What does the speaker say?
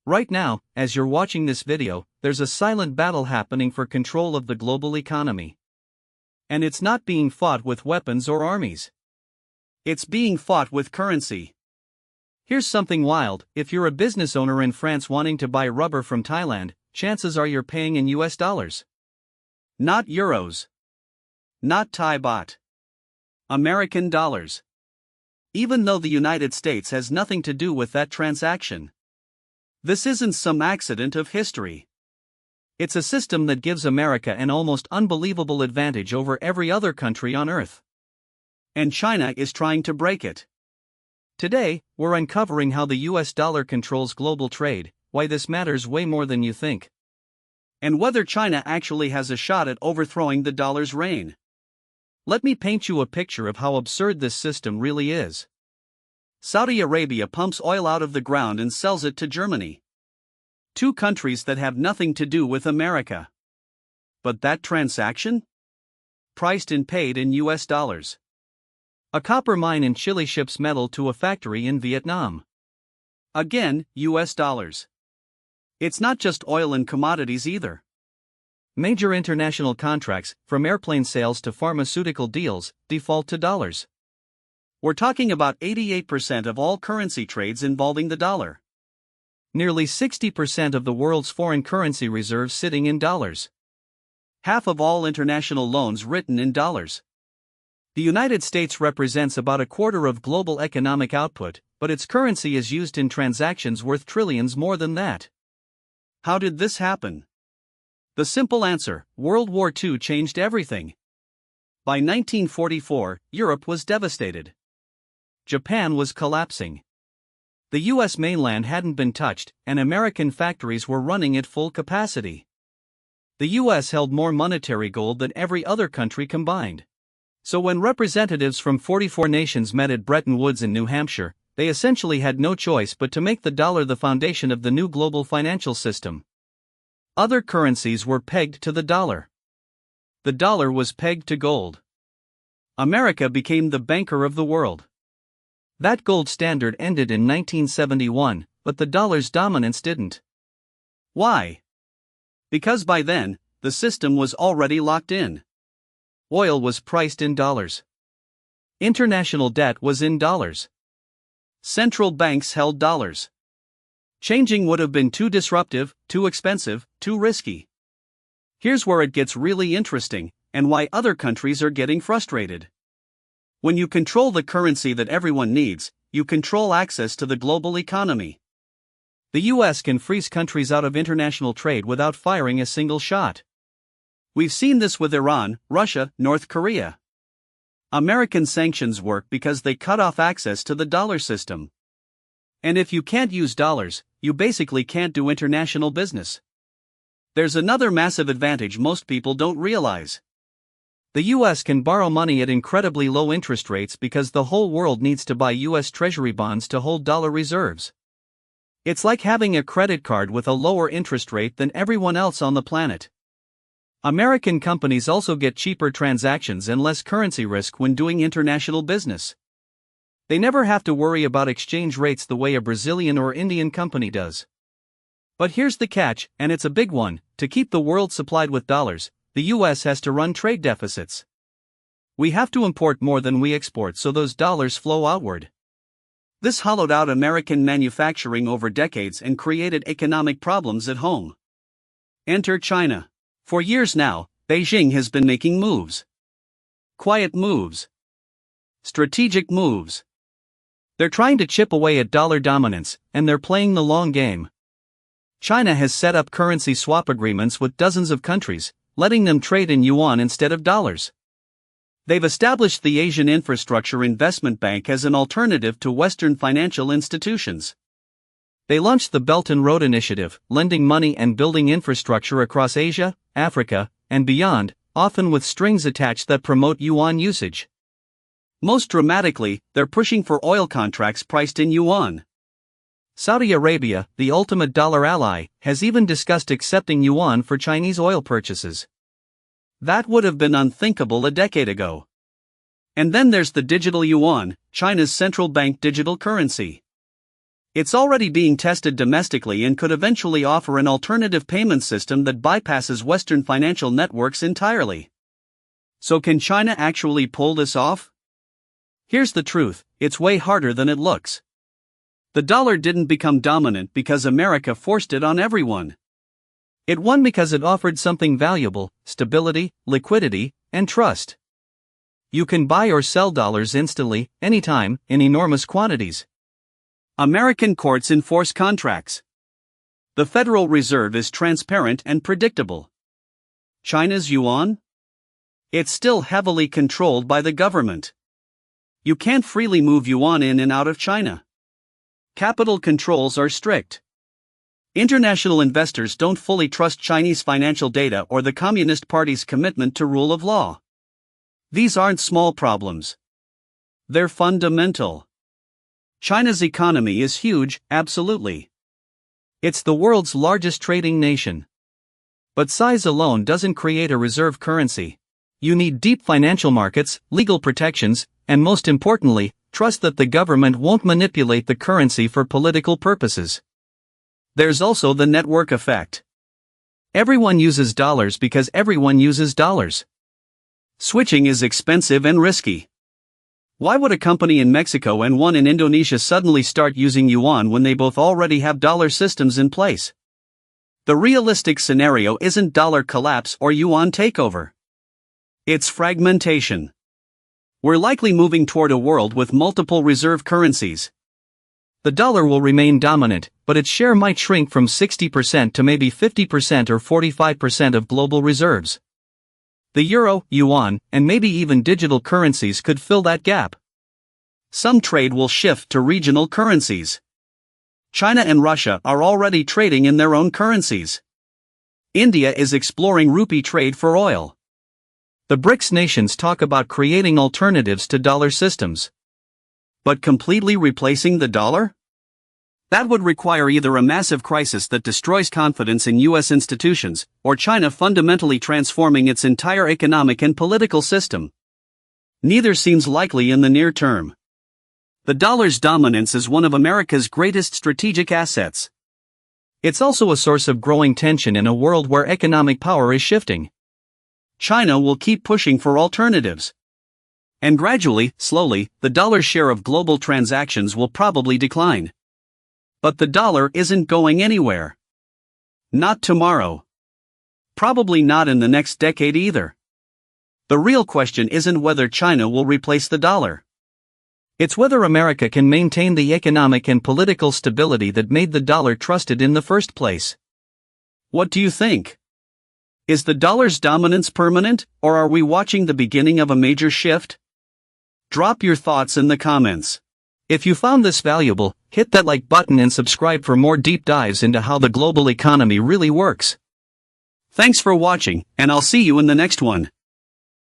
Right now, as you're watching this video, there's a silent battle happening for control of the global economy. And it's not being fought with weapons or armies. It's being fought with currency. Here's something wild: if you're a business owner in France wanting to buy rubber from Thailand, chances are you're paying in US dollars. Not euros. Not Thai baht. American dollars. Even though the United States has nothing to do with that transaction. This isn't some accident of history. It's a system that gives America an almost unbelievable advantage over every other country on Earth. And China is trying to break it. Today, we're uncovering how the US dollar controls global trade, why this matters way more than you think, and whether China actually has a shot at overthrowing the dollar's reign. Let me paint you a picture of how absurd this system really is. Saudi Arabia pumps oil out of the ground and sells it to Germany. Two countries that have nothing to do with America. But that transaction? Priced and paid in US dollars. A copper mine in Chile ships metal to a factory in Vietnam. Again, US dollars. It's not just oil and commodities either. Major international contracts, from airplane sales to pharmaceutical deals, default to dollars. We're talking about 88% of all currency trades involving the dollar. Nearly 60% of the world's foreign currency reserves sitting in dollars. Half of all international loans written in dollars. The United States represents about a quarter of global economic output, but its currency is used in transactions worth trillions more than that. How did this happen? The simple answer: World War II changed everything. By 1944, Europe was devastated. Japan was collapsing. The US mainland hadn't been touched, and American factories were running at full capacity. The US held more monetary gold than every other country combined. So when representatives from 44 nations met at Bretton Woods in New Hampshire, they essentially had no choice but to make the dollar the foundation of the new global financial system. Other currencies were pegged to the dollar. The dollar was pegged to gold. America became the banker of the world. That gold standard ended in 1971, but the dollar's dominance didn't. Why? Because by then, the system was already locked in. Oil was priced in dollars. International debt was in dollars. Central banks held dollars. Changing would have been too disruptive, too expensive, too risky. Here's where it gets really interesting, and why other countries are getting frustrated. When you control the currency that everyone needs, you control access to the global economy. The US can freeze countries out of international trade without firing a single shot. We've seen this with Iran, Russia, North Korea. American sanctions work because they cut off access to the dollar system. And if you can't use dollars, you basically can't do international business. There's another massive advantage most people don't realize. The US can borrow money at incredibly low interest rates because the whole world needs to buy US Treasury bonds to hold dollar reserves. It's like having a credit card with a lower interest rate than everyone else on the planet. American companies also get cheaper transactions and less currency risk when doing international business. They never have to worry about exchange rates the way a Brazilian or Indian company does. But here's the catch, and it's a big one: to keep the world supplied with dollars, the US has to run trade deficits. We have to import more than we export so those dollars flow outward. This hollowed out American manufacturing over decades and created economic problems at home. Enter China. For years now, Beijing has been making moves. Quiet moves. Strategic moves. They're trying to chip away at dollar dominance, and they're playing the long game. China has set up currency swap agreements with dozens of countries, letting them trade in yuan instead of dollars. They've established the Asian Infrastructure Investment Bank as an alternative to Western financial institutions. They launched the Belt and Road Initiative, lending money and building infrastructure across Asia, Africa, and beyond, often with strings attached that promote yuan usage. Most dramatically, they're pushing for oil contracts priced in yuan. Saudi Arabia, the ultimate dollar ally, has even discussed accepting yuan for Chinese oil purchases. That would have been unthinkable a decade ago. And then there's the digital yuan, China's central bank digital currency. It's already being tested domestically and could eventually offer an alternative payment system that bypasses Western financial networks entirely. So can China actually pull this off? Here's the truth, it's way harder than it looks. The dollar didn't become dominant because America forced it on everyone. It won because it offered something valuable: stability, liquidity, and trust. You can buy or sell dollars instantly, anytime, in enormous quantities. American courts enforce contracts. The Federal Reserve is transparent and predictable. China's yuan? It's still heavily controlled by the government. You can't freely move yuan in and out of China. Capital controls are strict. International investors don't fully trust Chinese financial data or the Communist Party's commitment to rule of law. These aren't small problems. They're fundamental. China's economy is huge, absolutely. It's the world's largest trading nation. But size alone doesn't create a reserve currency. You need deep financial markets, legal protections, and most importantly, trust that the government won't manipulate the currency for political purposes. There's also the network effect. Everyone uses dollars because everyone uses dollars. Switching is expensive and risky. Why would a company in Mexico and one in Indonesia suddenly start using yuan when they both already have dollar systems in place? The realistic scenario isn't dollar collapse or yuan takeover. It's fragmentation. We're likely moving toward a world with multiple reserve currencies. The dollar will remain dominant, but its share might shrink from 60% to maybe 50% or 45% of global reserves. The euro, yuan, and maybe even digital currencies could fill that gap. Some trade will shift to regional currencies. China and Russia are already trading in their own currencies. India is exploring rupee trade for oil. The BRICS nations talk about creating alternatives to dollar systems. But completely replacing the dollar? That would require either a massive crisis that destroys confidence in U.S. institutions, or China fundamentally transforming its entire economic and political system. Neither seems likely in the near term. The dollar's dominance is one of America's greatest strategic assets. It's also a source of growing tension in a world where economic power is shifting. China will keep pushing for alternatives. And gradually, slowly, the dollar's share of global transactions will probably decline. But the dollar isn't going anywhere. Not tomorrow. Probably not in the next decade either. The real question isn't whether China will replace the dollar. It's whether America can maintain the economic and political stability that made the dollar trusted in the first place. What do you think? Is the dollar's dominance permanent, or are we watching the beginning of a major shift? Drop your thoughts in the comments. If you found this valuable, hit that like button and subscribe for more deep dives into how the global economy really works. Thanks for watching, and I'll see you in the next one.